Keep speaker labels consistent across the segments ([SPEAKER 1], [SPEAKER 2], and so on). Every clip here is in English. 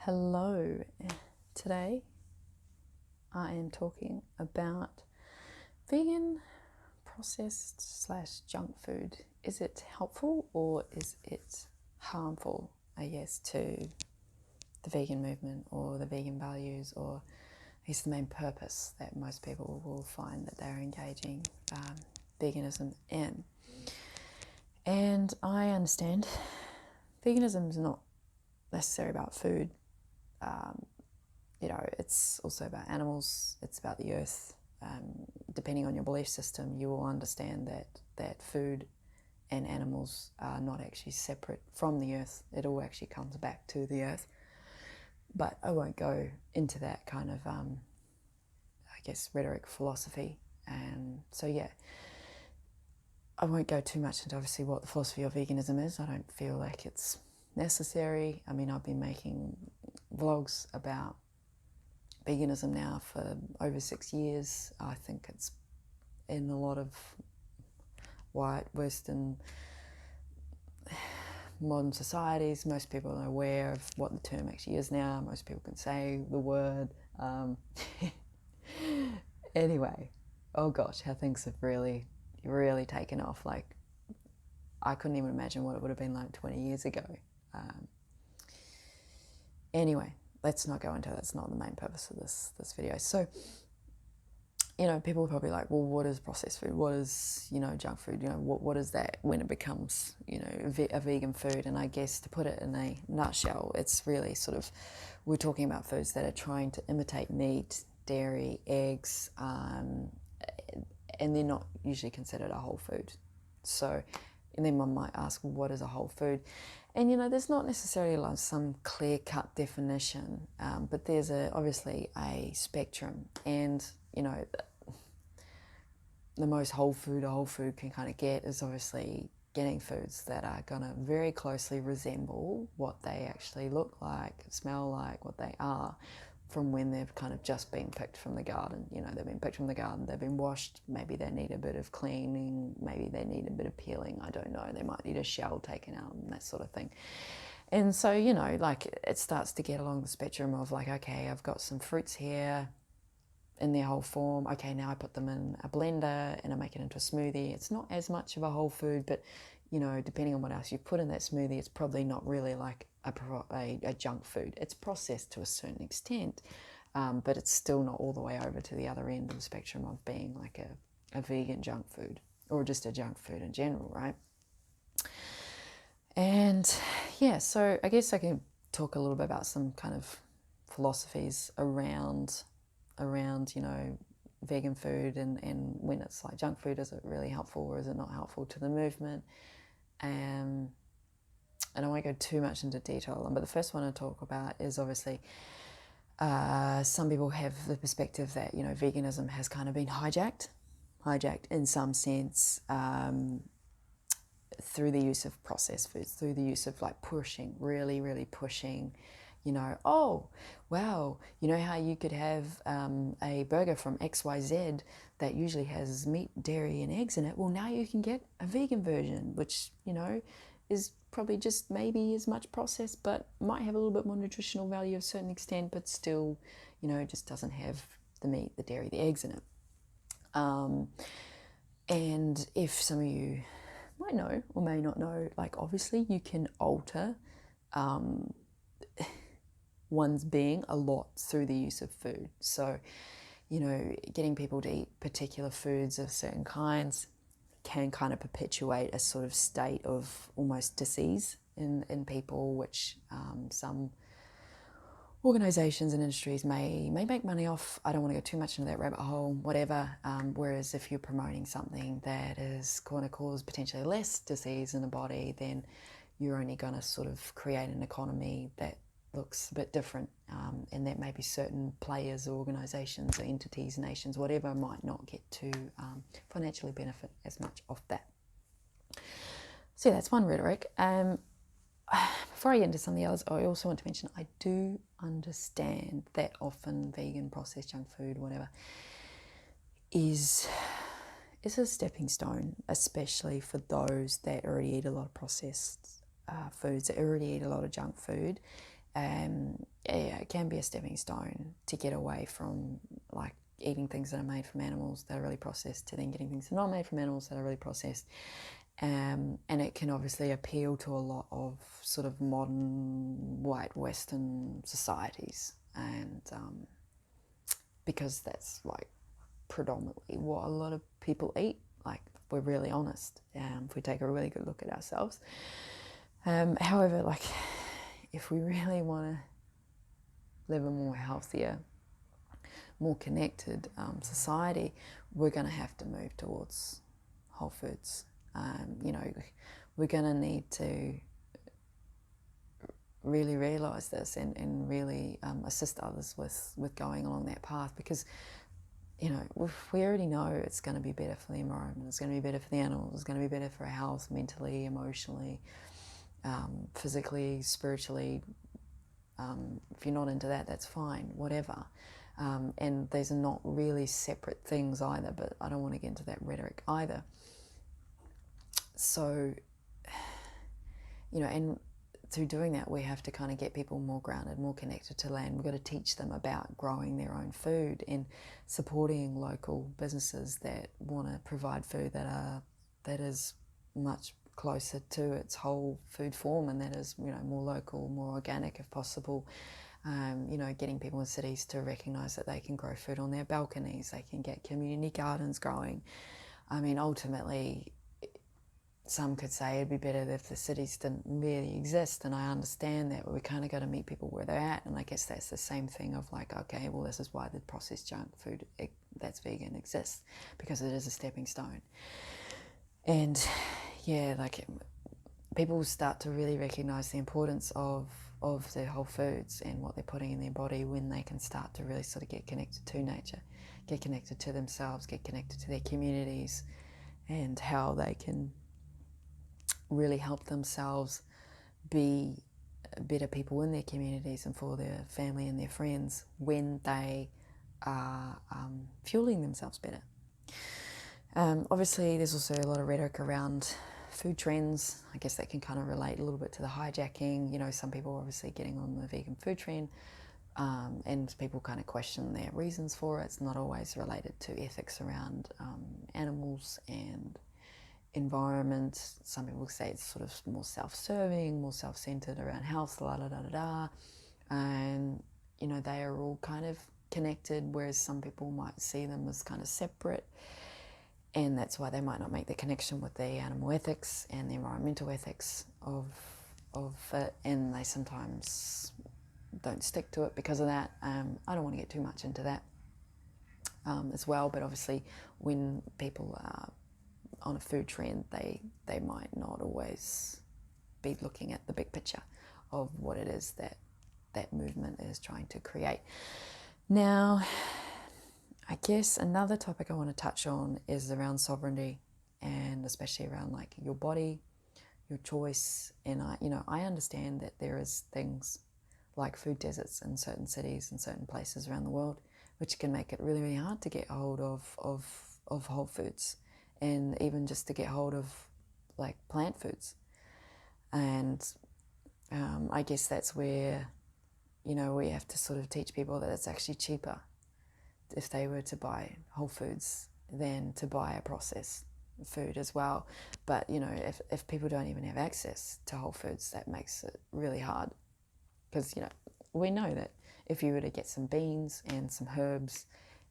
[SPEAKER 1] Hello, today I am talking about vegan processed / junk food. Is it helpful or is it harmful, I guess, to the vegan movement or the vegan values, or I guess the main purpose that most people will find that they're engaging veganism in. And I understand veganism is not necessarily about food. It's also about animals, it's about the earth. Depending on your belief system, you will understand that food and animals are not actually separate from the earth. It all actually comes back to the earth. But I won't go into that kind of, rhetoric philosophy. I won't go too much into obviously what the philosophy of veganism is. I don't feel like it's necessary. I mean, I've been making vlogs about veganism now for over 6 years. I think it's in a lot of white Western modern societies. Most people are aware of what the term actually is now. Most people can say the word. Anyway, oh gosh, how things have really taken off. Like, I couldn't even imagine what it would have been like 20 years ago. Anyway, let's not go into that. That's not the main purpose of this video. So, people are probably like, well, what is processed food? What is, junk food? What is that when it becomes, a vegan food? And I guess to put it in a nutshell, it's really sort of, we're talking about foods that are trying to imitate meat, dairy, eggs, and they're not usually considered a whole food. So, and then one might ask, well, what is a whole food? And, there's not necessarily like some clear-cut definition, but there's obviously a spectrum. And, the most whole food a whole food can kind of get is obviously getting foods that are going to very closely resemble what they actually look like, smell like, what they are, from when they've kind of just been picked from the garden. They've been picked from the garden, they've been washed, maybe they need a bit of cleaning, maybe they need a bit of peeling, I don't know, they might need a shell taken out and that sort of thing. And so, it starts to get along the spectrum of like, okay, I've got some fruits here in their whole form. Okay, now I put them in a blender and I make it into a smoothie. It's not as much of a whole food, but, depending on what else you put in that smoothie, it's probably not really like a junk food. It's processed to a certain extent, but it's still not all the way over to the other end of the spectrum of being like a vegan junk food, or just a junk food in general, right? And yeah, so I guess I can talk a little bit about some kind of philosophies around vegan food, and when it's like junk food, is it really helpful or is it not helpful to the movement? And I won't go too much into detail, but the first one I talk about is obviously some people have the perspective that, veganism has kind of been hijacked in some sense, through the use of processed foods, through the use of like really pushing, oh, wow, how you could have a burger from XYZ that usually has meat, dairy, and eggs in it. Well, now you can get a vegan version, which, is probably just maybe as much processed, but might have a little bit more nutritional value to a certain extent, but still, just doesn't have the meat, the dairy, the eggs in it. And if some of you might know or may not know, like obviously you can alter one's being a lot through the use of food. So, getting people to eat particular foods of certain kinds can kind of perpetuate a sort of state of almost disease in people, which some organisations and industries may make money off. I don't want to go too much into that rabbit hole, whatever. Whereas if you're promoting something that is going to cause potentially less disease in the body, then you're only going to sort of create an economy that looks a bit different, and that maybe certain players, organisations, entities, nations, whatever, might not get to financially benefit as much off that. So that's one rhetoric. Before I get into some of the others, I also want to mention I do understand that often vegan, processed junk food, whatever, is a stepping stone, especially for those that already eat a lot of processed foods, that already eat a lot of junk food, yeah, it can be a stepping stone to get away from like eating things that are made from animals that are really processed to then getting things that are not made from animals that are really processed. And it can obviously appeal to a lot of sort of modern white Western societies, and because that's like predominantly what a lot of people eat. Like, if we're really honest, if we take a really good look at ourselves. However, like, if we really want to live a more healthier, more connected society, we're going to have to move towards whole foods. You know, we're going to need to really realise this and really assist others with going along that path, because, you know, we already know it's going to be better for the environment, it's going to be better for the animals, it's going to be better for our health, mentally, emotionally, physically, spiritually. If you're not into that, that's fine, whatever. And these are not really separate things either, but I don't want to get into that rhetoric either. So, you know, and through doing that, we have to kind of get people more grounded, more connected to land. We've got to teach them about growing their own food and supporting local businesses that want to provide food that is much closer to its whole food form, and that is, you know, more local, more organic if possible. You know, getting people in cities to recognise that they can grow food on their balconies, they can get community gardens growing. I mean, ultimately, some could say it'd be better if the cities didn't really exist, and I understand that, but we kind of got to meet people where they're at. And I guess that's the same thing of like, okay, well, this is why the processed junk food that's vegan exists, because it is a stepping stone. And yeah, like, people start to really recognise the importance of their whole foods and what they're putting in their body when they can start to really sort of get connected to nature, get connected to themselves, get connected to their communities, and how they can really help themselves be better people in their communities and for their family and their friends when they are fueling themselves better. Obviously, there's also a lot of rhetoric around food trends. I guess that can kind of relate a little bit to the hijacking. You know, some people are obviously getting on the vegan food trend, and people kind of question their reasons for it. It's not always related to ethics around animals and environment. Some people say it's sort of more self-serving, more self-centered around health, la da da da da. And, you know, they are all kind of connected, whereas some people might see them as kind of separate. And that's why they might not make the connection with the animal ethics and the environmental ethics of it, and they sometimes don't stick to it because of that. I don't want to get too much into that as well, but obviously when people are on a food trend, they might not always be looking at the big picture of what it is that movement is trying to create. Now, I guess another topic I want to touch on is around sovereignty, and especially around like your body, your choice. And I understand that there is things like food deserts in certain cities and certain places around the world, which can make it really, really hard to get hold of whole foods, and even just to get hold of like plant foods. And I guess that's where, you know, we have to sort of teach people that it's actually cheaper if they were to buy whole foods than to buy a processed food as well. But, you know, if people don't even have access to whole foods, that makes it really hard. Because, you know, we know that if you were to get some beans and some herbs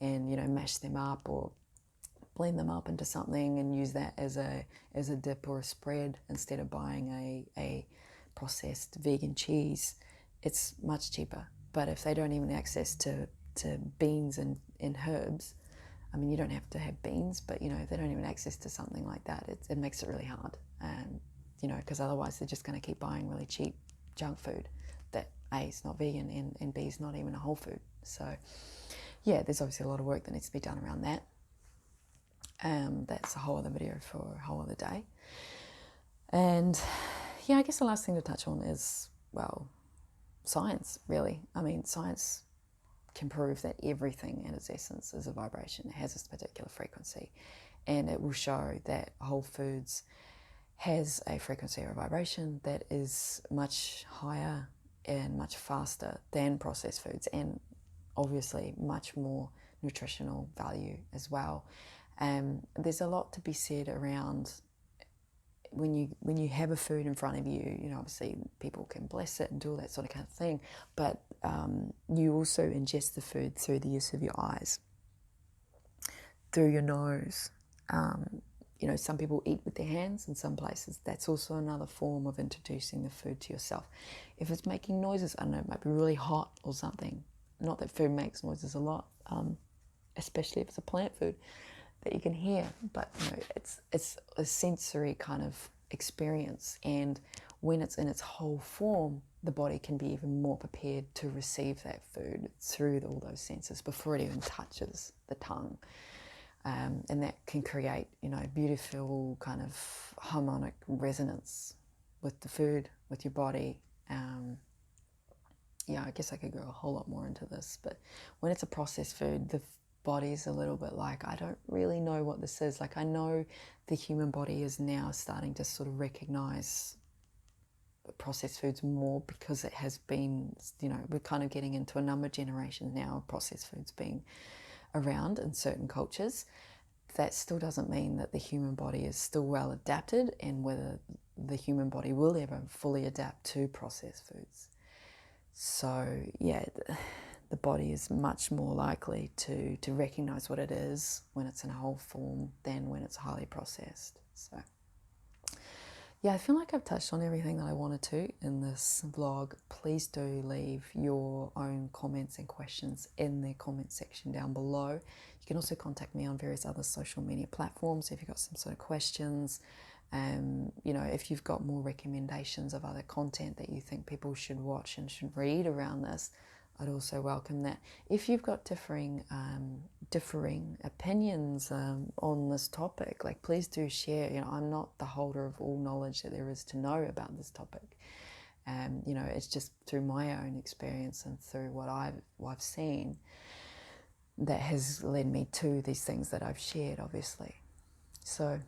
[SPEAKER 1] and, you know, mash them up or blend them up into something and use that as a dip or a spread instead of buying a processed vegan cheese, it's much cheaper. But if they don't even have access to beans and herbs, I mean, you don't have to have beans, but, you know, if they don't even have access to something like that, it makes it really hard. And, you know, because otherwise they're just going to keep buying really cheap junk food that A, is not vegan, and B, is not even a whole food. So, yeah, there's obviously a lot of work that needs to be done around that. That's a whole other video for a whole other day. And, yeah, I guess the last thing to touch on is, well, science, really. I mean, science can prove that everything in its essence is a vibration. It has this particular frequency, and it will show that whole foods has a frequency or a vibration that is much higher and much faster than processed foods, and obviously much more nutritional value as well. There's a lot to be said around when you have a food in front of you. You know, obviously people can bless it and do all that sort of kind of thing, but you also ingest the food through the use of your eyes, through your nose. You know, some people eat with their hands in some places. That's also another form of introducing the food to yourself. If it's making noises, I don't know, it might be really hot or something. Not that food makes noises a lot, especially if it's a plant food that you can hear, but you know, it's a sensory kind of experience, and when it's in its whole form, the body can be even more prepared to receive that food through all those senses before it even touches the tongue. And that can create, you know, beautiful kind of harmonic resonance with the food, with your body. Yeah, I guess I could go a whole lot more into this, but when it's a processed food, the body's a little bit like, I don't really know what this is. Like, I know the human body is now starting to sort of recognize processed foods more, because it has been, you know, we're kind of getting into a number of generations now of processed foods being around in certain cultures. That still doesn't mean that the human body is still well adapted, and whether the human body will ever fully adapt to processed foods. So yeah, the body is much more likely to recognize what it is when it's in a whole form than when it's highly processed. So yeah, I feel like I've touched on everything that I wanted to in this vlog. Please do leave your own comments and questions in the comment section down below. You can also contact me on various other social media platforms if you've got some sort of questions. You know, if you've got more recommendations of other content that you think people should watch and should read around this, I'd also welcome that. If you've got differing opinions on this topic, like, please do share. You know, I'm not the holder of all knowledge that there is to know about this topic. You know, it's just through my own experience and through what I've seen that has led me to these things that I've shared, obviously. So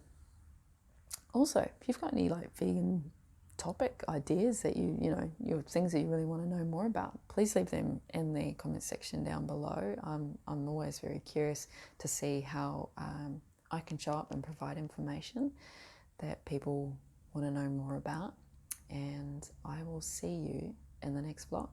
[SPEAKER 1] also, if you've got any like vegan topic ideas that you know, your things that you really want to know more about, please leave them in the comment section down below. I'm always very curious to see how I can show up and provide information that people want to know more about, and I will see you in the next vlog.